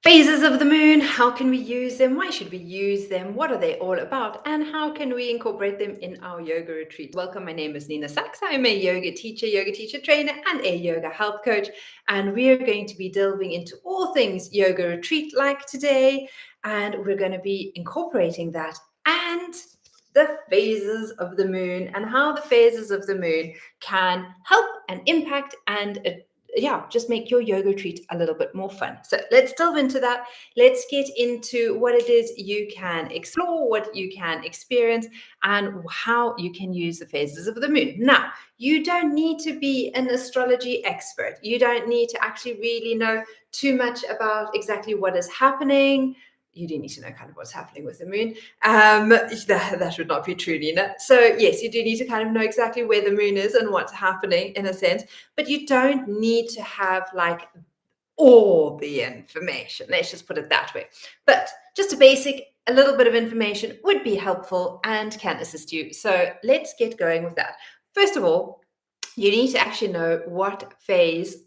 Phases of the moon, how can we use them? Why should we use them? What are they all about? And how can we incorporate them in our yoga retreat? Welcome, my name is Nina Sachs. I'm a yoga teacher trainer, and a yoga health coach. And we are going to be delving into all things yoga retreat like today. And we're going to be incorporating that and the phases of the moon and how the phases of the moon can help and impact and just make your yoga retreat a little bit more fun. So let's delve into that. Let's get into what it is you can explore, what you can experience, and how you can use the phases of the moon. Now, you don't need to be an astrology expert. You don't need to actually really know too much about exactly what is happening. You do need to know kind of what's happening with the moon. That would not be true, Nina. So yes, you do need to kind of know exactly where the moon is and what's happening in a sense, but you don't need to have like all the information. Let's just put it that way. But just a little bit of information would be helpful and can assist you. So let's get going with that. First of all, you need to actually know what phase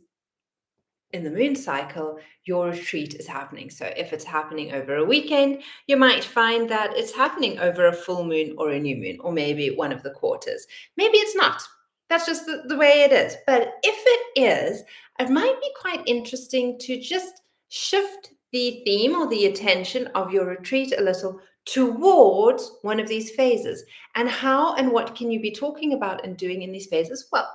in the moon cycle your retreat is happening. So if it's happening over a weekend, you might find that it's happening over a full moon or a new moon, or maybe one of the quarters. Maybe it's not. That's just the way it is. But if it is, it might be quite interesting to just shift the theme or the attention of your retreat a little towards one of these phases. And how and what can you be talking about and doing in these phases? Well,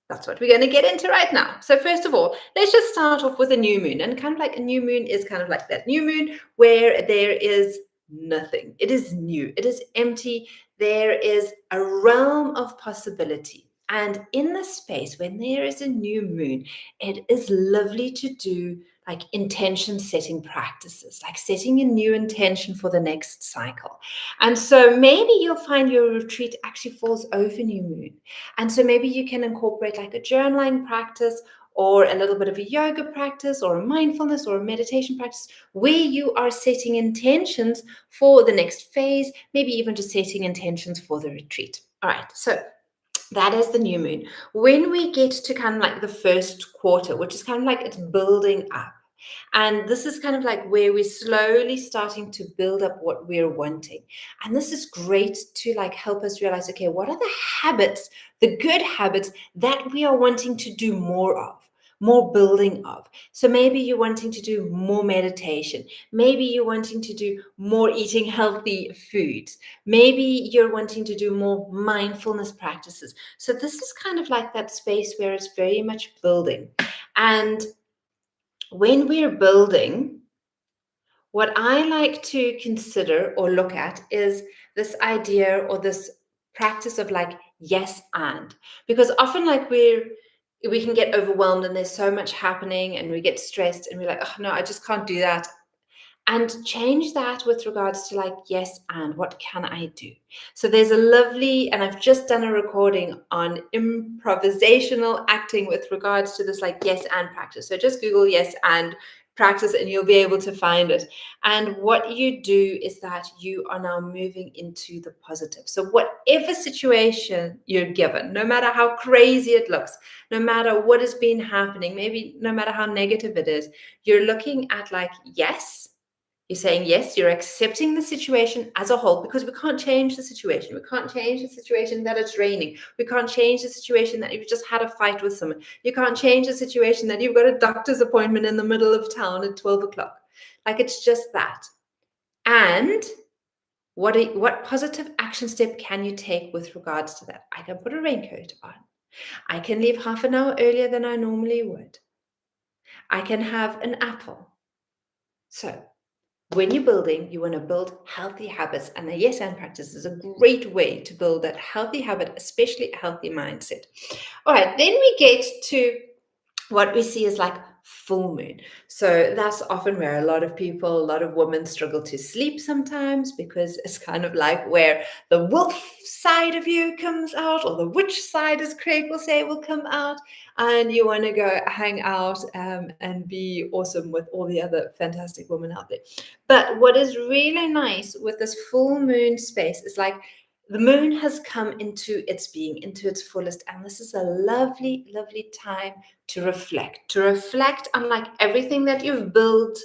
that's what we're going to get into right now. So first of all, let's just start off with a new moon. And kind of like a new moon is kind of like that new moon where there is nothing. It is new. It is empty. There is a realm of possibility. And in this space, when there is a new moon, it is lovely to do like intention setting practices, like setting a new intention for the next cycle. And so maybe you'll find your retreat actually falls over new moon. And so maybe you can incorporate like a journaling practice or a little bit of a yoga practice or a mindfulness or a meditation practice where you are setting intentions for the next phase, maybe even just setting intentions for the retreat. All right, so that is the new moon. When we get to kind of like the first quarter, which is kind of like it's building up, and this is kind of like where we're slowly starting to build up what we're wanting. And this is great to like help us realize, okay, what are the habits, the good habits that we are wanting to do more of? More building of. So maybe you're wanting to do more meditation. Maybe you're wanting to do more eating healthy foods. Maybe you're wanting to do more mindfulness practices. So this is kind of like that space where it's very much building. And when we're building, what I like to consider or look at is this idea or this practice of like yes and, because often like we can get overwhelmed and there's so much happening and we get stressed and we're like, oh no, I just can't do that. And change that with regards to like, yes, and what can I do? So there's a lovely, and I've just done a recording on improvisational acting with regards to this like yes and practice. So just Google yes and practice and you'll be able to find it. And what you do is that you are now moving into the positive. So whatever situation you're given, no matter how crazy it looks, no matter what has been happening, maybe no matter how negative it is, you're looking at like, yes, you're saying yes, you're accepting the situation as a whole, because we can't change the situation. We can't change the situation that it's raining. We can't change the situation that you've just had a fight with someone. You can't change the situation that you've got a doctor's appointment in the middle of town at 12 o'clock. Like it's just that. And what positive action step can you take with regards to that? I can put a raincoat on. I can leave half an hour earlier than I normally would. I can have an apple. So when you're building, you want to build healthy habits, and the yes and practice is a great way to build that healthy habit, especially a healthy mindset. All right, then we get to what we see is like full moon. So that's often where a lot of women struggle to sleep sometimes, because it's kind of like where the wolf side of you comes out, or the witch side, as Craig will say, will come out, and you want to go hang out and be awesome with all the other fantastic women out there. But what is really nice with this full moon space is like the moon has come into its being, into its fullest, and this is a lovely, lovely time to reflect on like everything that you've built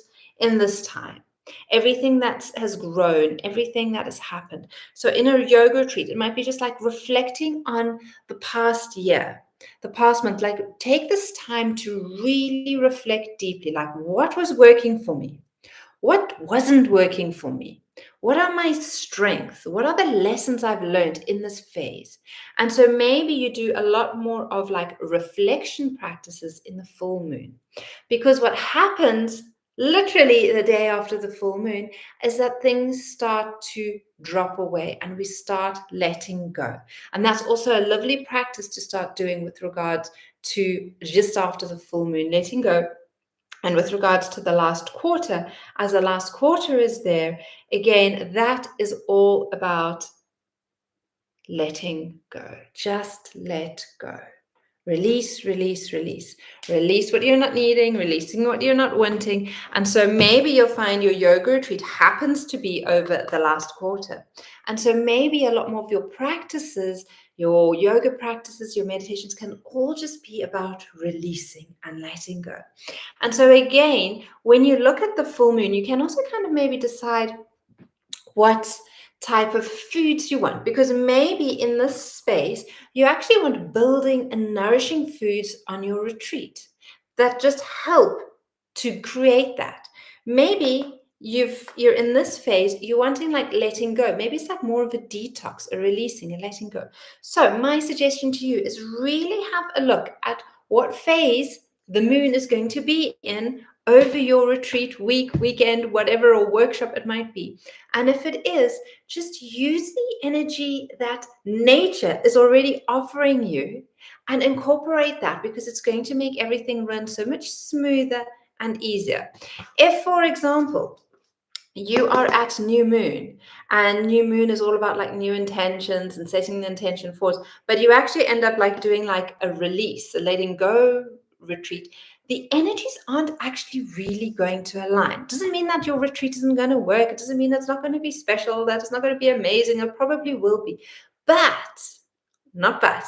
in this time, everything that has grown, everything that has happened. So in a yoga retreat, it might be just like reflecting on the past year, the past month. Like, take this time to really reflect deeply, like, what was working for me? What wasn't working for me? What are my strengths? What are the lessons I've learned in this phase? And so maybe you do a lot more of like reflection practices in the full moon. Because what happens literally the day after the full moon is that things start to drop away and we start letting go. And that's also a lovely practice to start doing with regards to just after the full moon, letting go. And with regards to the last quarter, as the last quarter is there, again, that is all about letting go. Just let go. Release, release, release. Release what you're not needing, releasing what you're not wanting. And so maybe you'll find your yoga retreat happens to be over the last quarter. And so maybe a lot more of your practices, your yoga practices, your meditations can all just be about releasing and letting go. And so again, when you look at the full moon, you can also kind of maybe decide what type of foods you want, because maybe in this space you actually want building and nourishing foods on your retreat that just help to create that. Maybe you're in this phase, you're wanting like letting go. Maybe it's like more of a detox, a releasing, a letting go. So my suggestion to you is really have a look at what phase the moon is going to be in over your retreat week, weekend, whatever, or workshop it might be. And if it is, just use the energy that nature is already offering you and incorporate that, because it's going to make everything run so much smoother and easier. If, for example, you are at new moon, and new moon is all about like new intentions and setting the intention forth, but you actually end up like doing like a release, a letting go retreat, the energies aren't actually really going to align. Doesn't mean that your retreat isn't going to work. It doesn't mean that's not going to be special, that it's not going to be amazing. It probably will be, but not but.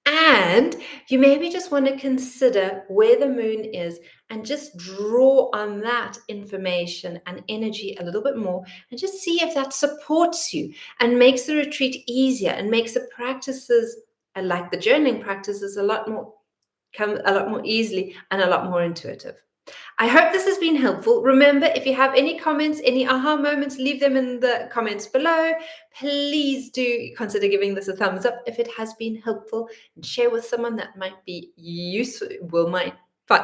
And you maybe just want to consider where the moon is and just draw on that information and energy a little bit more, and just see if that supports you and makes the retreat easier and makes the practices, like the journaling practices, come a lot more easily and a lot more intuitive. I hope this has been helpful. Remember, if you have any comments, any aha moments, leave them in the comments below. Please do consider giving this a thumbs up if it has been helpful, and share with someone that might be useful, might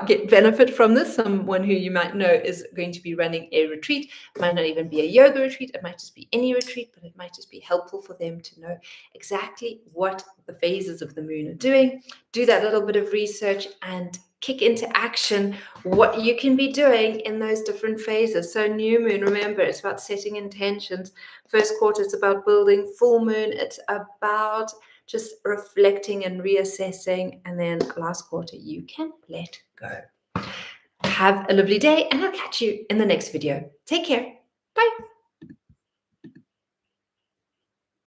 get benefit from this, someone who you might know is going to be running a retreat. It might not even be a yoga retreat, it might just be any retreat, but it might just be helpful for them to know exactly what the phases of the moon are doing. Do that little bit of research and kick into action what you can be doing in those different phases. So new moon, remember, it's about setting intentions. First quarter, it's about building. Full moon, it's about just reflecting and reassessing. And then last quarter, you can let go. Have a lovely day, and I'll catch you in the next video. Take care. Bye.